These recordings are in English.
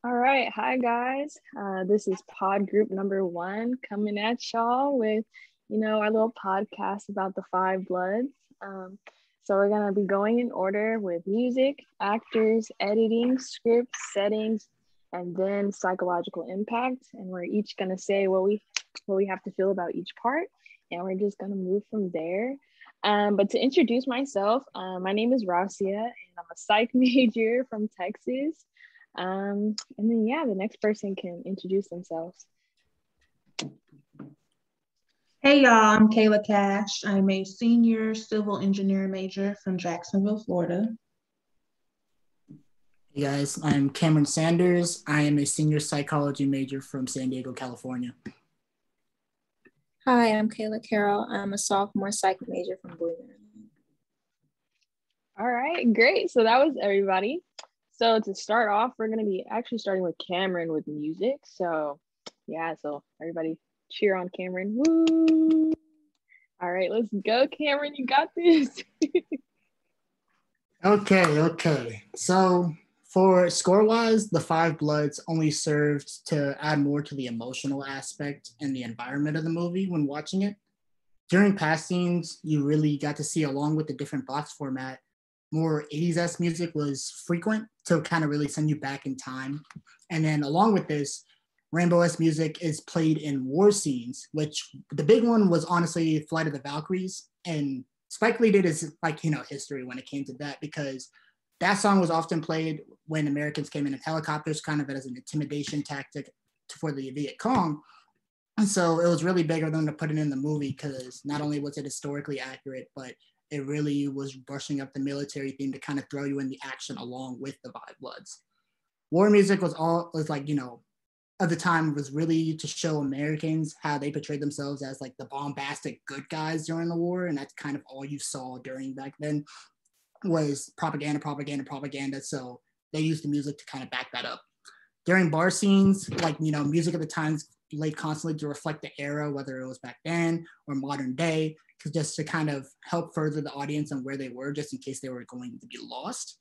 All right. Hi, guys. This is pod group number one coming at y'all with, our little podcast about the five bloods. Um, so we're going to be going in order with music, actors, editing, script, settings, and then psychological impact. And we're each going to say what we have to feel about each part. And we're just going to move from there. But to introduce myself, my name is RaaSia, and I'm a psych major from Texas. And then yeah, the next person can introduce themselves. Hey y'all, I'm Kayla Cash. I'm a senior civil engineering major from Jacksonville, Florida. Hey guys, I'm Kameron Sanders. I am a senior psychology major from San Diego, California. Hi, I'm Cayla Carroll. I'm a sophomore psych major from Boise. All right, great. So that was everybody. So to start off, we're going to be actually starting with Kameron with music. So yeah, so everybody cheer on Kameron. Woo! All right, let's go, Kameron. You got this. Okay. So for score-wise, the Five Bloods only served to add more to the emotional aspect and the environment of the movie when watching it. During past scenes, you really got to see, along with the different box format, more 80s music was frequent to kind of really send you back in time. And then along with this, Rainbow-esque music is played in war scenes, which the big one was honestly Flight of the Valkyries. And Spike Lee did his history when it came to that, because that song was often played when Americans came in helicopters, kind of as an intimidation tactic for the Viet Cong. And so it was really big of them to put it in the movie, because not only was it historically accurate, but it really was brushing up the military theme to kind of throw you in the action along with the Five Bloods. War music was of the time, was really to show Americans how they portrayed themselves as like the bombastic good guys during the war. And that's kind of all you saw during back then was propaganda. So they used the music to kind of back that up. During bar scenes, music at the time played constantly to reflect the era, whether it was back then or modern day, just to kind of help further the audience on where they were, just in case they were going to be lost.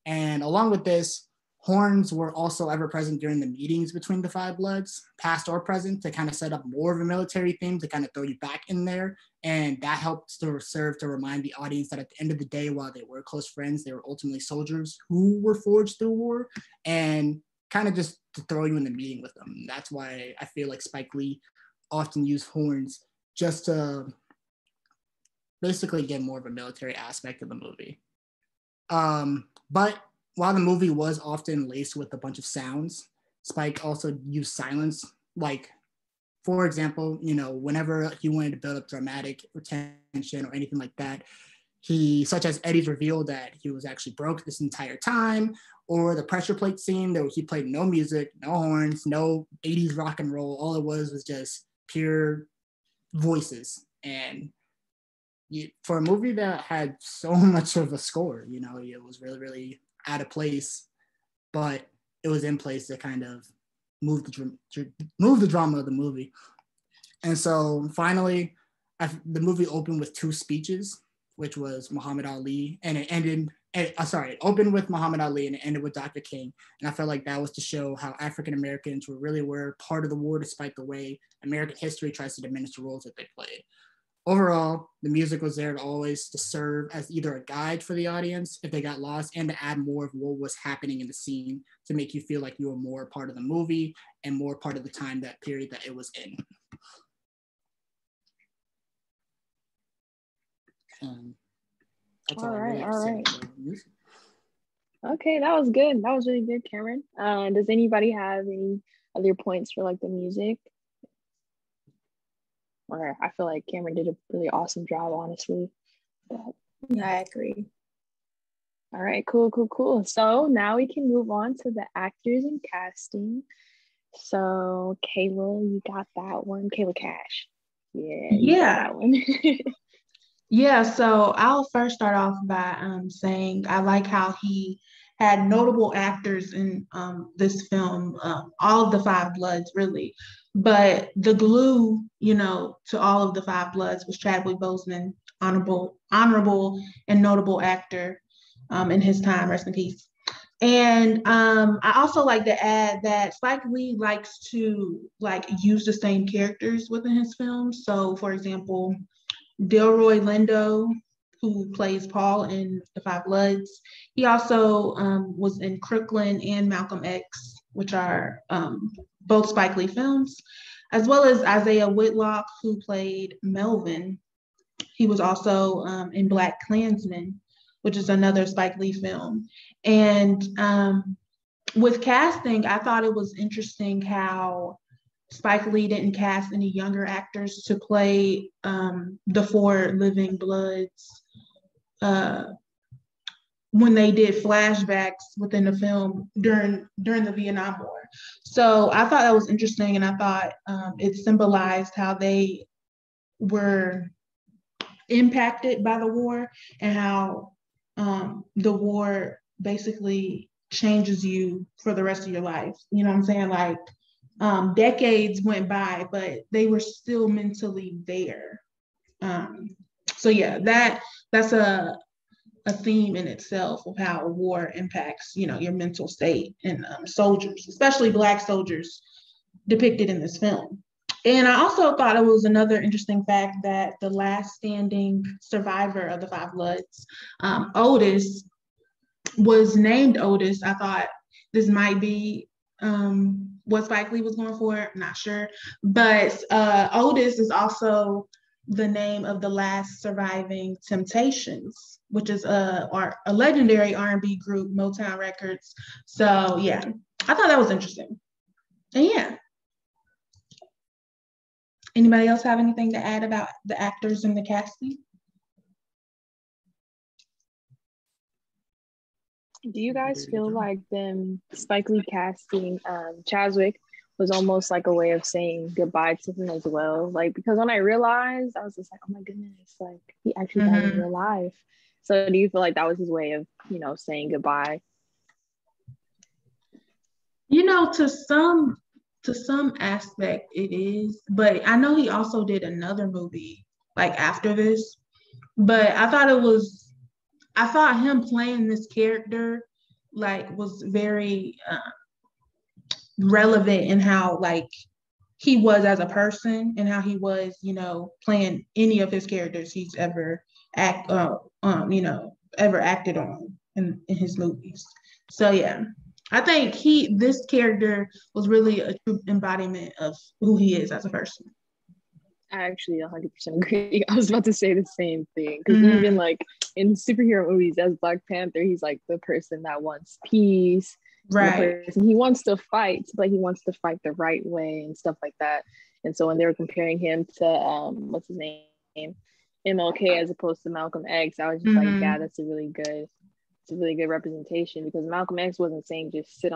And along with this, horns were also ever present during the meetings between the Five Bloods, past or present, to kind of set up more of a military theme to kind of throw you back in there. And that helped to serve to remind the audience that at the end of the day, while they were close friends, they were ultimately soldiers who were forged through war, and kind of just to throw you in the meeting with them. That's why I feel like Spike Lee often used horns just to basically get more of a military aspect of the movie. But while the movie was often laced with a bunch of sounds, Spike also used silence. Like, for example, whenever he wanted to build up dramatic tension or anything like that, such as Eddie's reveal that he was actually broke this entire time, or the pressure plate scene that he played no music, no horns, no 80s rock and roll. All it was just pure voices. And for a movie that had so much of a score, it was really, really out of place, but it was in place to kind of move the drama of the movie. And so finally, the movie opened with two speeches, which was Muhammad Ali, and it opened with Muhammad Ali and it ended with Dr. King. And I felt like that was to show how African Americans were part of the war, despite the way American history tries to diminish the roles that they played. Overall, the music was there to serve as either a guide for the audience if they got lost, and to add more of what was happening in the scene to make you feel like you were more part of the movie and more part of the time, that period that it was in. All right. Okay, that was good. That was really good, Cameron. Does anybody have any other points for the music? Or I feel like Cameron did a really awesome job, honestly. Yeah, I agree. All right, cool. So now we can move on to the actors and casting. So Kayla, you got that one. Kayla Cash. Yeah. That one. Yeah, so I'll first start off by saying I like how he had notable actors in this film, all of the Five Bloods, really. But the glue, to all of the Five Bloods was Chadwick Boseman, honorable and notable actor in his time, rest in peace. And I also like to add that Spike Lee likes to like use the same characters within his films. So, for example, Delroy Lindo, who plays Paul in The Five Bloods, he also was in Crooklyn and Malcolm X, which are both Spike Lee films, as well as Isaiah Whitlock, who played Melvin. He was also in Black Klansman, which is another Spike Lee film. And with casting, I thought it was interesting how Spike Lee didn't cast any younger actors to play the four living bloods when they did flashbacks within the film during the Vietnam War. So I thought that was interesting, and I thought it symbolized how they were impacted by the war and how the war basically changes you for the rest of your life. You know what I'm saying? Like decades went by, but they were still mentally there. So yeah, that's a theme in itself of how war impacts, you know, your mental state, and soldiers, especially Black soldiers depicted in this film. And I also thought it was another interesting fact that the last standing survivor of the Five Bloods, Otis, was named Otis. I thought this might be what Spike Lee was going for. I'm not sure. But Otis is also the name of the last surviving Temptations, which is a legendary R&B group, Motown Records. So yeah, I thought that was interesting. And yeah. Anybody else have anything to add about the actors and the casting? Do you guys feel like them Spike Lee casting Chadwick was almost like a way of saying goodbye to him as well? Like, because when I realized, I was just like, oh my goodness, like he actually died in real life. So do you feel like that was his way of, you know, saying goodbye? You know, to some aspect it is, but I know he also did another movie like after this. But I thought him playing this character like was very relevant in how like he was as a person and how he was, you know, playing any of his characters he's ever ever acted on in his movies. So yeah, I think this character was really a true embodiment of who he is as a person. I actually 100% agree. I was about to say the same thing, because even like in superhero movies as Black Panther, he's like the person that wants peace, right? He wants to fight, but he wants to fight the right way and stuff like that. And so when they were comparing him to what's his name, MLK, as opposed to Malcolm X, I was just like, yeah, it's a really good representation, because Malcolm X wasn't saying just sit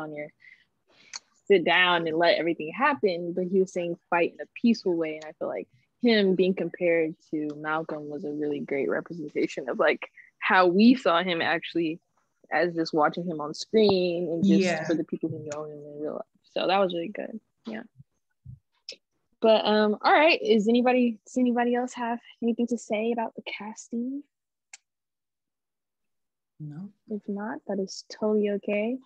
down and let everything happen, but he was saying fight in a peaceful way. And I feel like him being compared to Malcolm was a really great representation of like how we saw him actually, as just watching him on screen and just for the people who know him in real life. So that was really good. Yeah. But all right, does anybody else have anything to say about the casting? No. If not, that is totally okay.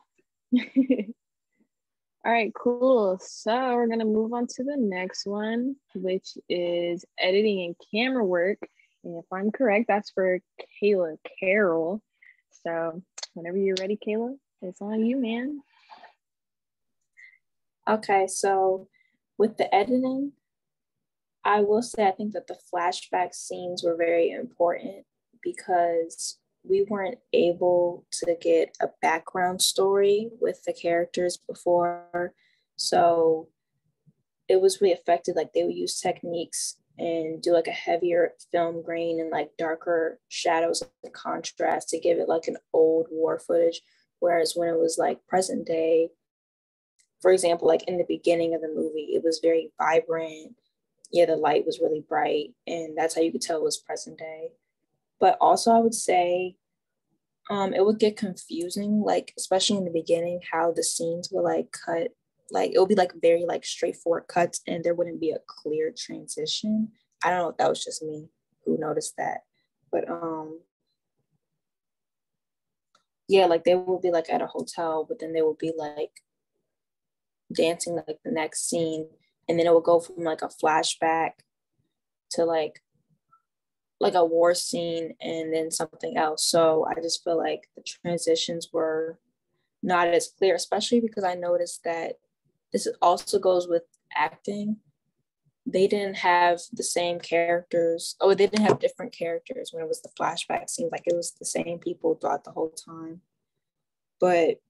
All right, cool. So we're going to move on to the next one, which is editing and camera work. And if I'm correct, that's for Cayla Carroll. So whenever you're ready, Kayla, it's on you, man. Okay, so with the editing, I will say I think that the flashback scenes were very important because we weren't able to get a background story with the characters before. So it was really effective. Like they would use techniques and do like a heavier film grain and like darker shadows and contrast to give it like an old war footage. Whereas when it was like present day, for example, like in the beginning of the movie, it was very vibrant. Yeah, the light was really bright, and that's how you could tell it was present day. But also I would say it would get confusing, like especially in the beginning, how the scenes would like cut, like it would be like very like straightforward cuts and there wouldn't be a clear transition. I don't know if that was just me who noticed that, but yeah, like they will be like at a hotel, but then they will be like dancing like the next scene, and then it will go from like a flashback to like a war scene and then something else. So I just feel like the transitions were not as clear, especially because I noticed that this also goes with acting. They didn't have the same characters. Oh, they didn't have different characters when it was the flashback scenes. Like it was the same people throughout the whole time. But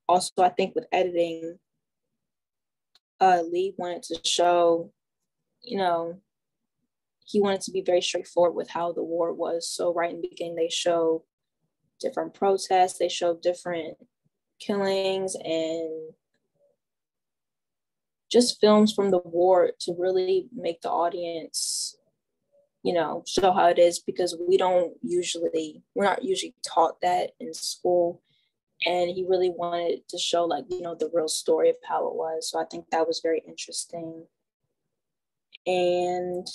also, I think with editing, Lee wanted to show, you know, he wanted to be very straightforward with how the war was. So right in the beginning, they show different protests, they show different killings, and just films from the war to really make the audience, you know, show how it is, because we're not usually taught that in school. And he really wanted to show, like, you know, the real story of how it was. So I think that was very interesting. And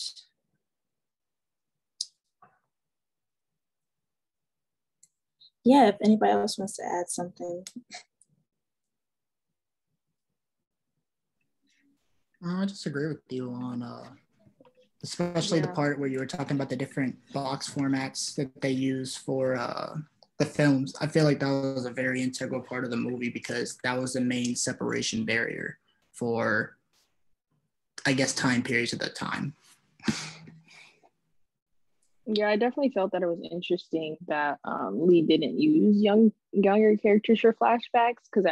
yeah, if anybody else wants to add something. I just agree with you on especially the part where you were talking about the different box formats that they use for the films. I feel like that was a very integral part of the movie because that was the main separation barrier for, I guess, time periods at that time. Yeah, I definitely felt that it was interesting that Lee didn't use younger characters for flashbacks, because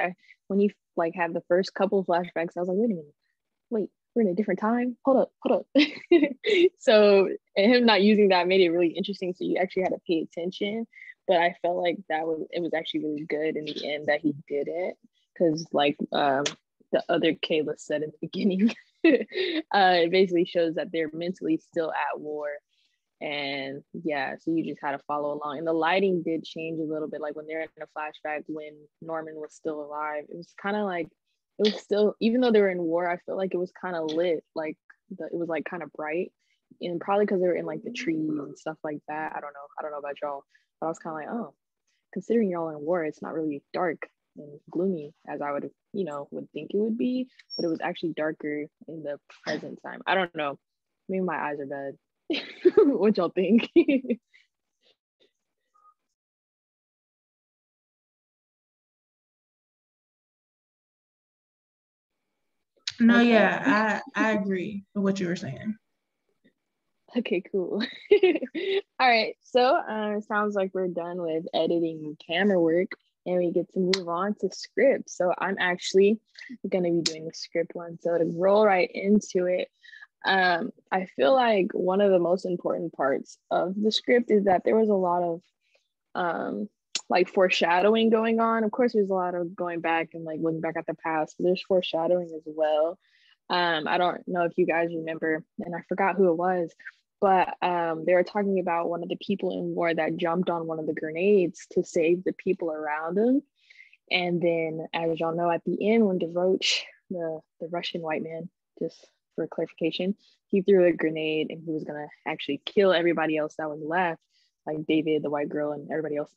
when you like have the first couple of flashbacks, I was like, wait a minute, we're in a different time. Hold up. So and him not using that made it really interesting. So you actually had to pay attention. But I felt like it was actually really good in the end that he did it, because like the other Kayla said in the beginning, it basically shows that they're mentally still at war. And yeah, so you just had to follow along. And the lighting did change a little bit. Like when they're in a flashback when Norman was still alive, it was kind of like, it was still, even though they were in war, I feel like it was kind of lit. Like it was like kind of bright. And probably because they were in like the trees and stuff like that. I don't know about y'all. But I was kind of like, oh, considering y'all in war, it's not really dark and gloomy as I would think it would be. But it was actually darker in the present time. I don't know. Maybe my eyes are bad. What y'all think? No, okay. Yeah, I agree with what you were saying. Okay, cool. All right, so it sounds like we're done with editing and camera work, and we get to move on to script. So I'm actually going to be doing the script one. So to roll right into it, I feel like one of the most important parts of the script is that there was a lot of like foreshadowing going on. Of course, there's a lot of going back and like looking back at the past, but there's foreshadowing as well. I don't know if you guys remember, and I forgot who it was, but they were talking about one of the people in war that jumped on one of the grenades to save the people around him. And then, as y'all know, at the end, when DeRoche, the Russian white man, just for clarification, he threw a grenade and he was gonna actually kill everybody else that was left, like David, the white girl, and everybody else.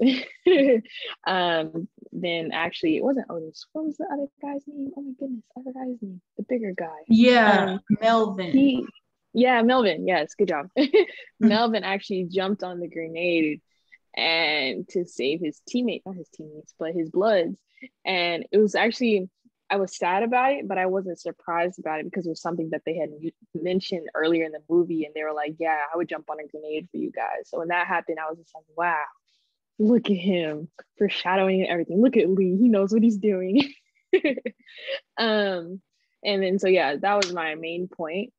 Then actually, it wasn't Otis. What was the other guy's name? Oh my goodness, I forgot his name. The bigger guy. Yeah, Melvin. Melvin. Yes, good job. Melvin actually jumped on the grenade and to save his teammate, not his teammates, but his Bloods. And it was actually, I was sad about it, but I wasn't surprised about it because it was something that they had mentioned earlier in the movie. And they were like, yeah, I would jump on a grenade for you guys. So when that happened, I was just like, wow, look at him foreshadowing and everything. Look at Lee, he knows what he's doing. And then, so yeah, that was my main point.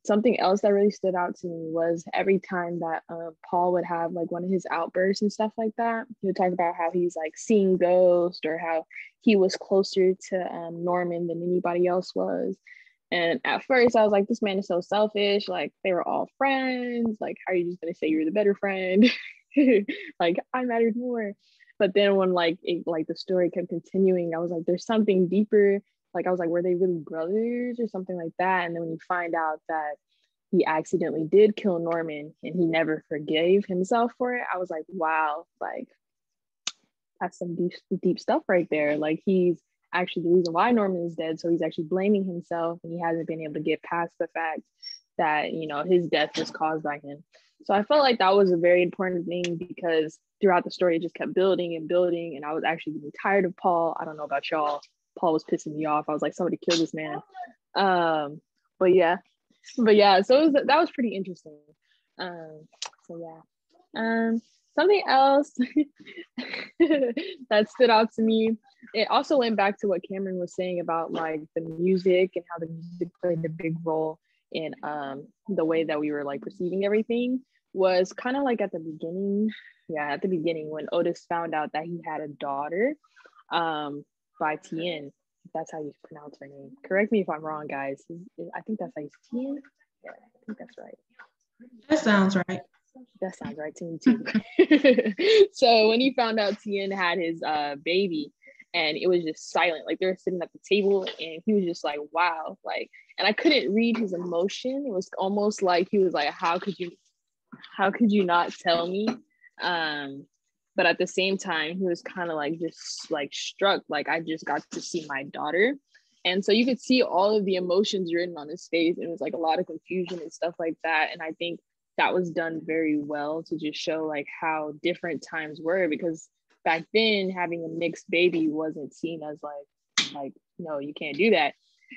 Something else that really stood out to me was every time that Paul would have like one of his outbursts and stuff like that, he would talk about how he's like seeing ghosts or how he was closer to Norman than anybody else was. And at first I was like, this man is so selfish. Like they were all friends. Like, how are you just gonna say you're the better friend? Like I mattered more. But then when like the story kept continuing, I was like, there's something deeper. Like I was like, were they really brothers or something like that? And then when you find out that he accidentally did kill Norman and he never forgave himself for it, I was like, wow, like that's some deep stuff right there. Like, he's actually the reason why Norman is dead. So he's actually blaming himself, and he hasn't been able to get past the fact that, you know, his death was caused by him. So I felt like that was a very important thing, because throughout the story, it just kept building and building. And I was actually getting tired of Paul. I don't know about y'all. Paul was pissing me off. I was like, somebody kill this man. But yeah, so that was pretty interesting. Something else that stood out to me, it also went back to what Cameron was saying about like the music and how the music played a big role in the way that we were like perceiving everything. Was kind of like at the beginning when Otis found out that he had a daughter by Tien. That's how you pronounce her name. Correct me if I'm wrong, guys. I think that's how you say Tien. Yeah, I think that's right. That sounds right. That sounds right to me too. So when he found out Tien had his baby, and it was just silent, like they were sitting at the table, and he was just like, wow, like, and I couldn't read his emotion. It was almost like he was like, how could you not tell me? But at the same time, he was kind of like just like struck, like I just got to see my daughter. And so you could see all of the emotions written on his face. And it was like a lot of confusion and stuff like that. And I think that was done very well to just show like how different times were, because back then having a mixed baby wasn't seen as like, no, you can't do that.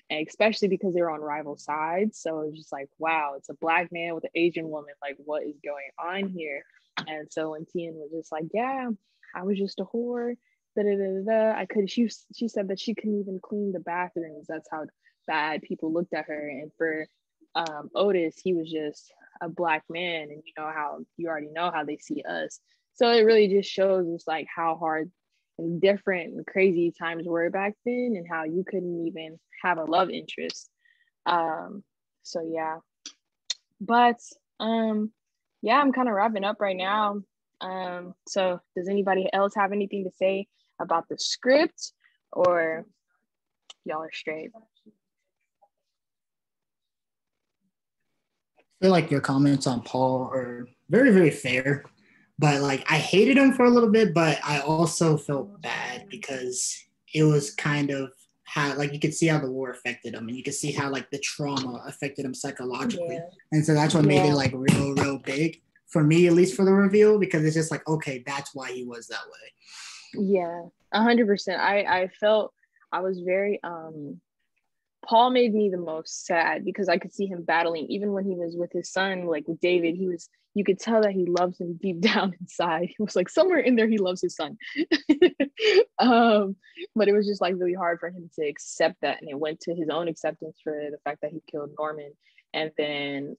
And especially because they were on rival sides. So it was just like, wow, it's a Black man with an Asian woman. Like, what is going on here? And so when Tien was just like, yeah, I was just a whore. She said that she couldn't even clean the bathrooms. That's how bad people looked at her. And for Otis, he was just a Black man. And you already know how they see us. So it really just shows us like how hard and different and crazy times were back then, and how you couldn't even have a love interest. So yeah, but yeah, I'm kind of wrapping up right now. So does anybody else have anything to say about the script, or y'all are straight? I feel like your comments on Paul are very, very fair. But like, I hated him for a little bit, but I also felt bad because it was kind of how, like, you could see how the war affected him, and you could see how like the trauma affected him psychologically. Yeah. And so that's what made it like real, real big for me, at least for the reveal, because it's just like, okay, that's why he was that way. Yeah, 100%. I felt I was very Paul made me the most sad, because I could see him battling, even when he was with his son, like with David. You could tell that he loves him deep down inside. He was like, somewhere in there, he loves his son. But it was just like really hard for him to accept that. And it went to his own acceptance for the fact that he killed Norman. And then,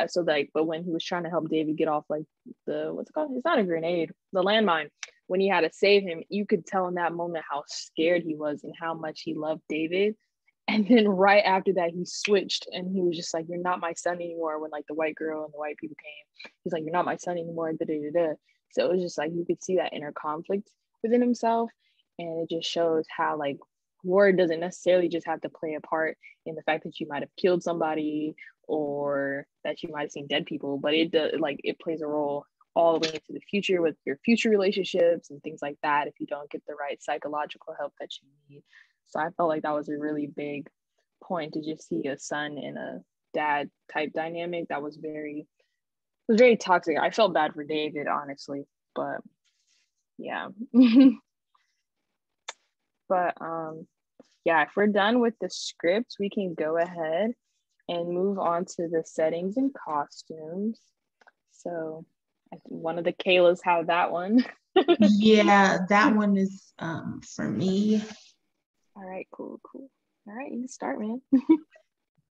so like, but when he was trying to help David get off like what's it called? It's not a grenade, the landmine. When he had to save him, you could tell in that moment how scared he was and how much he loved David. And then right after that, he switched, and he was just like, you're not my son anymore. When like the white girl and the white people came, he's like, you're not my son anymore. Da-da-da-da. So it was just like, you could see that inner conflict within himself. And it just shows how like war doesn't necessarily just have to play a part in the fact that you might have killed somebody or that you might have seen dead people, but it does, like, it plays a role all the way into the future with your future relationships and things like that if you don't get the right psychological help that you need. So I felt like that was a really big point, to just see a son and a dad type dynamic that was very toxic. I felt bad for David, honestly, but yeah. But yeah, if we're done with the script, we can go ahead and move on to the settings and costumes. So I think one of the Kaylas have that one. Yeah, that one is for me. All right, cool. All right, you can start, man.